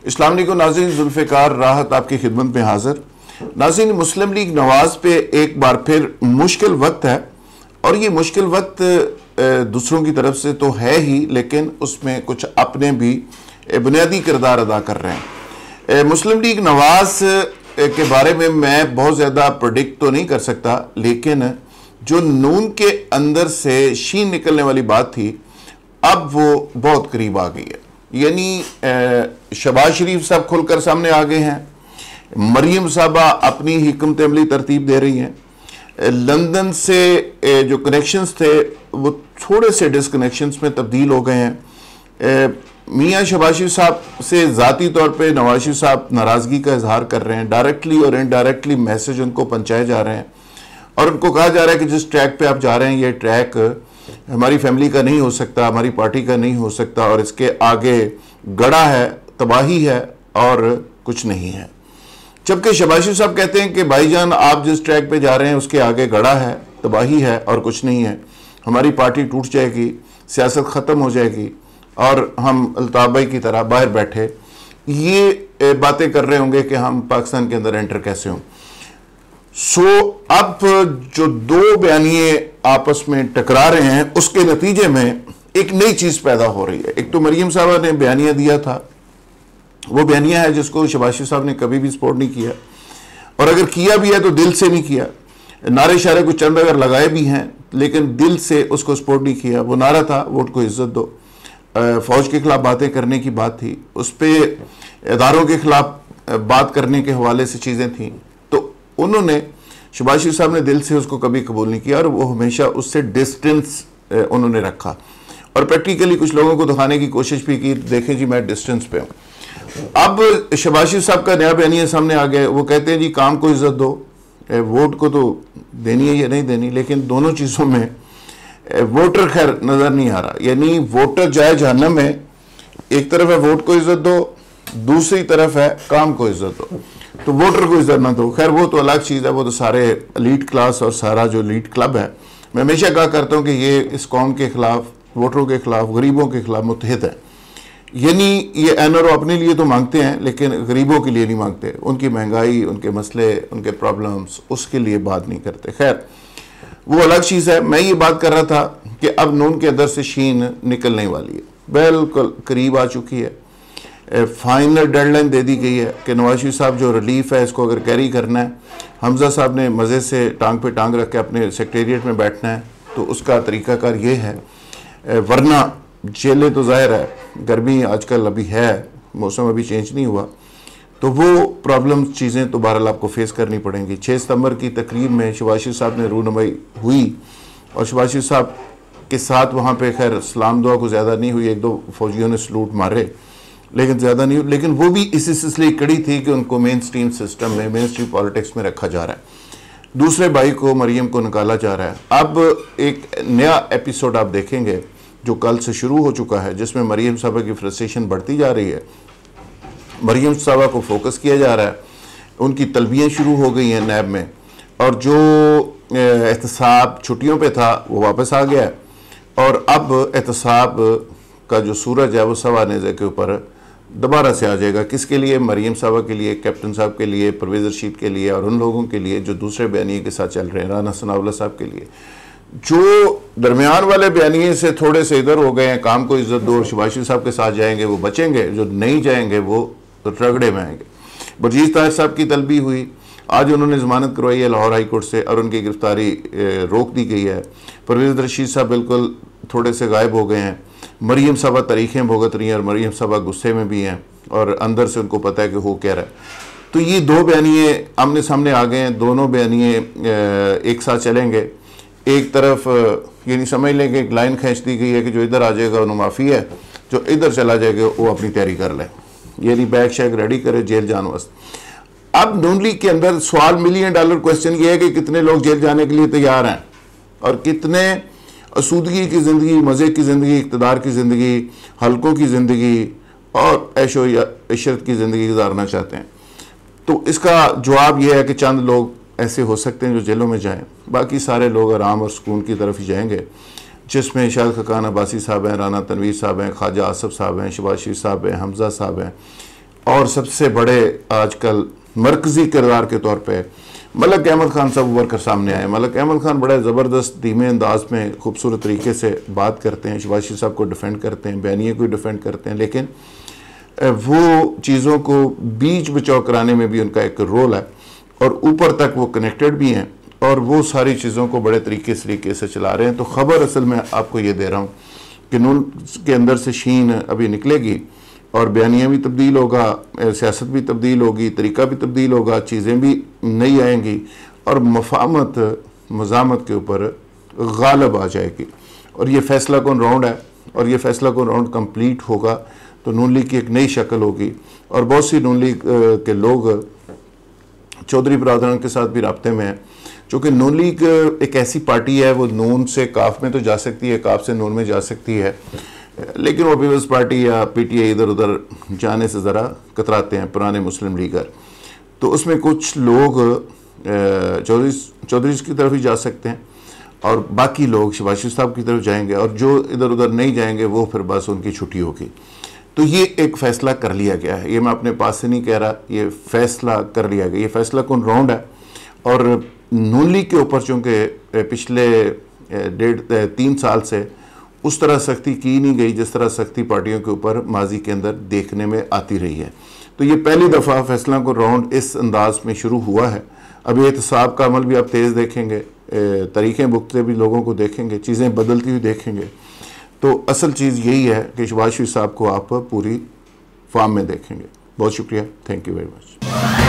अस्सलाम वालेकुम नाज़रीन, जुल्फ़िकार राहत आपकी खिदमत में हाजिर। नाज़रीन, मुस्लिम लीग नवाज़ पे एक बार फिर मुश्किल वक्त है और ये मुश्किल वक्त दूसरों की तरफ से तो है ही, लेकिन उसमें कुछ अपने भी बुनियादी किरदार अदा कर रहे हैं। मुस्लिम लीग नवाज़ के बारे में मैं बहुत ज़्यादा प्रेडिक्ट तो नहीं कर सकता, लेकिन जो नून के अंदर से शीन निकलने वाली बात थी अब वो बहुत करीब आ गई है। यानी शहबाज शरीफ साहब खुलकर सामने आ गए हैं, मरियम साहबा अपनी हिकमत अमली तरतीब दे रही हैं, लंदन से जो कनेक्शंस थे वो थोड़े से डिसकनेक्शंस में तब्दील हो गए हैं। मियाँ शहबाज शरीफ साहब से ज़ाती तौर पे नवाज शरीफ साहब नाराज़गी का इजहार कर रहे हैं, डायरेक्टली और इनडायरेक्टली मैसेज उनको पहुँचाए जा रहे हैं और उनको कहा जा रहा है कि जिस ट्रैक पे आप जा रहे हैं ये ट्रैक हमारी फैमिली का नहीं हो सकता, हमारी पार्टी का नहीं हो सकता और इसके आगे गड़ा है, तबाही है और कुछ नहीं है। जबकि शहबाज शरीफ साहब कहते हैं कि भाईजान आप जिस ट्रैक पे जा रहे हैं उसके आगे गड़ा है, तबाही है और कुछ नहीं है, हमारी पार्टी टूट जाएगी, सियासत ख़त्म हो जाएगी और हम अल्ताफ़ भाई की तरह बाहर बैठे ये बातें कर रहे होंगे कि हम पाकिस्तान के अंदर एंटर कैसे हों। अब जो दो बयानिए आपस में टकरा रहे हैं उसके नतीजे में एक नई चीज़ पैदा हो रही है। एक तो मरियम साहबा ने बयानिया दिया था, वो बयानिया है जिसको शहबाज शरीफ साहब ने कभी भी सपोर्ट नहीं किया और अगर किया भी है तो दिल से नहीं किया। नारे शारे को चंद अगर लगाए भी हैं लेकिन दिल से उसको सपोर्ट नहीं किया। वो नारा था वोट को इज्जत दो, फौज के खिलाफ बातें करने की बात थी, उस पर इदारों के खिलाफ बात करने के हवाले से चीज़ें थी। तो उन्होंने शहबाज शरीफ साहब ने दिल से उसको कभी कबूल नहीं किया और वो हमेशा उससे डिस्टेंस उन्होंने रखा और प्रैक्टिकली कुछ लोगों को दिखाने की कोशिश भी की, देखें जी मैं डिस्टेंस पे हूँ। अब शहबाज शरीफ साहब का नया बयानिया सामने आ गया, वो कहते हैं जी काम को इज्जत दो, वोट को तो देनी है या नहीं देनी, लेकिन दोनों चीज़ों में वोटर खैर नज़र नहीं आ रहा। यानी वोटर जाए जहन्नम में, एक तरफ है वोट को इज्जत दो, दूसरी तरफ है काम को इज्जत दो, तो वोटर को इज्जत ना दो। खैर वो तो अलग चीज़ है, वो तो सारे एलीट क्लास और सारा जो एलीट क्लब है। मैं हमेशा कहा करता हूँ कि ये इस कौम के खिलाफ, वोटरों के खिलाफ, गरीबों के खिलाफ मुत्तहिद है। यानी ये एनआरओ अपने लिए तो मांगते हैं लेकिन गरीबों के लिए नहीं मांगते, उनकी महंगाई, उनके मसले, उनके प्रॉब्लम्स, उसके लिए बात नहीं करते। खैर वो अलग चीज़ है। मैं ये बात कर रहा था कि अब नून के अंदर से शीन निकलने वाली है, बिल्कुल करीब आ चुकी है। फाइनल डेडलाइन दे दी गई है कि नवाज शरीफ साहब जो रिलीफ है इसको अगर कैरी करना है, हमजा साहब ने मज़े से टांग पे टांग रख के अपने सेक्रेटेरिएट में बैठना है तो उसका तरीक़ाकार ये है, वरना जेलें तो ज़ाहिर है, गर्मी आजकल अभी है, मौसम अभी चेंज नहीं हुआ, तो वो प्रॉब्लम चीज़ें तो बहरहाल आपको फेस करनी पड़ेंगी। 6 सितंबर की तकरीब में शहबाज शरीफ साहब ने रूनुमाई हुई और शहबाज शरीफ साहब के साथ वहाँ पे खैर सलाम दुआ को ज़्यादा नहीं हुई, 1-2 फौजियों ने सलूट मारे लेकिन ज़्यादा नहीं, लेकिन वो भी इसी सिलसिले कड़ी थी कि उनको मेन स्ट्रीम सिस्टम में, मेन स्ट्रीम पॉलिटिक्स में रखा जा रहा है। दूसरे भाई को, मरियम को निकाला जा रहा है। अब एक नया एपिसोड आप देखेंगे जो कल से शुरू हो चुका है, जिसमें मरियम साहबा की फ्रस्ट्रेशन बढ़ती जा रही है, मरियम साहबा को फोकस किया जा रहा है, उनकी तलबियाँ शुरू हो गई हैं नैब में और जो एहतसाब छुट्टियों पे था वो वापस आ गया है और अब एहतसाब का जो सूरज है वो सवा नेज़े के ऊपर दोबारा से आ जाएगा। किसके लिए? मरियम साहबा के लिए, कैप्टन साहब के लिए, परवेज़ रशीद के लिए और उन लोगों के लिए जो दूसरे बयानिए के साथ चल रहे हैं, राना सनाउल्लाह साहब के लिए। जो दरमियान वाले बयानिए से थोड़े से इधर हो गए हैं, काम को इज्जत दो, शहबाज शरीफ साहब के साथ जाएंगे वो बचेंगे, जो नहीं जाएंगे वो रगड़े में आएंगे। बजीज़ ताहिर साहब की तलबी हुई, आज उन्होंने ज़मानत करवाई है लाहौर हाई कोर्ट से और उनकी गिरफ्तारी रोक दी गई है। परवेज़ रशीद साहब बिल्कुल थोड़े से गायब हो गए हैं। मरियम साहबा तारीखें भुगत रही हैं और मरियम साहबा गुस्से में भी हैं और अंदर से उनको पता है कि हो क्या रहा है। तो ये दो बयानिए आमने सामने आ गए हैं, दोनों बयानिए एक साथ चलेंगे। एक तरफ ये नहीं समझ लें कि एक लाइन खींच दी गई है कि जो इधर आ जाएगा उन्हें माफ़ी है, जो इधर चला जाएगा वो अपनी तैयारी कर ले, यानी बैग शैग रेडी करे जेल जाने वास्ते। अब नून लीग के अंदर सवाल $1 मिलियन क्वेश्चन ये है कि कितने लोग जेल जाने के लिए तैयार हैं और कितने असूदगी की ज़िंदगी, मज़े की ज़िंदगी, इक़्तिदार की ज़िंदगी, हल्कों की ज़िंदगी और ऐशो इशरत की ज़िंदगी गुजारना चाहते हैं। तो इसका जवाब यह है कि चंद लोग ऐसे हो सकते हैं जो जेलों में जाएं, बाकी सारे लोग आराम और सुकून की तरफ ही जाएंगे, जिसमें शायद खकान अब्बासी साहब हैं, राना तनवीर साहब हैं, ख्वाजा आसफ साहब हैं, शहबाज शरीफ साहब हैं, हमजा साहब हैं और सबसे बड़े आजकल मरकजी किरदार के तौर पे मलक अहमद खान साहब उभर कर सामने आए। मलक अहमद खान बड़ा ज़बरदस्त धीमे अंदाज में खूबसूरत तरीके से बात करते हैं, शहबाज शरीफ साहब को डिफेंड करते हैं, बयानिया को डिफेंड करते हैं, लेकिन वो चीज़ों को बीच बचाव कराने में भी उनका एक रोल है और ऊपर तक वो कनेक्टेड भी हैं और वो सारी चीज़ों को बड़े तरीके से चला रहे हैं। तो ख़बर असल में आपको ये दे रहा हूँ कि नून के अंदर से शीन अभी निकलेगी और बयानिया भी तब्दील होगा, सियासत भी तब्दील होगी, तरीका भी तब्दील होगा, चीज़ें भी नई आएंगी और मफामत मज़ामत के ऊपर गालब आ जाएगी। और ये फैसला कौन राउंड है और ये फैसला कौन राउंड कंप्लीट होगा तो नून लीग की एक नई शक्ल होगी। और बहुत सी नून लीग के लोग चौधरी बरादरान के साथ भी राब्ते में हैं, चूँकि नून लीग एक ऐसी पार्टी है, वो नून से काफ में तो जा सकती है, काफ से नून में जा सकती है, लेकिन वो पीपल्स पार्टी या पीटीआई इधर उधर जाने से ज़रा कतराते हैं, पुराने मुस्लिम लीगर। तो उसमें कुछ लोग चौधरी की तरफ ही जा सकते हैं और बाकी लोग शहबाज शरीफ साहब की तरफ जाएंगे और जो इधर उधर नहीं जाएंगे वो फिर बस उनकी छुट्टी होगी। तो ये एक फ़ैसला कर लिया गया है, ये मैं अपने पास से नहीं कह रहा, ये फ़ैसला कर लिया गया। ये फ़ैसला कौन राउंड है और नून लीग के ऊपर चूँकि पिछले 3 साल से उस तरह सख्ती की नहीं गई जिस तरह सख्ती पार्टियों के ऊपर माजी के अंदर देखने में आती रही है। तो ये पहली दफ़ा फैसला को राउंड इस अंदाज में शुरू हुआ है। अब एहतसाब का अमल भी आप तेज़ देखेंगे, तरीक़े भुगते भी लोगों को देखेंगे, चीज़ें बदलती हुई देखेंगे। तो असल चीज़ यही है कि शहबाज शरीफ साहब को आप पूरी फॉर्म में देखेंगे। बहुत शुक्रिया, थैंक यू वेरी मच।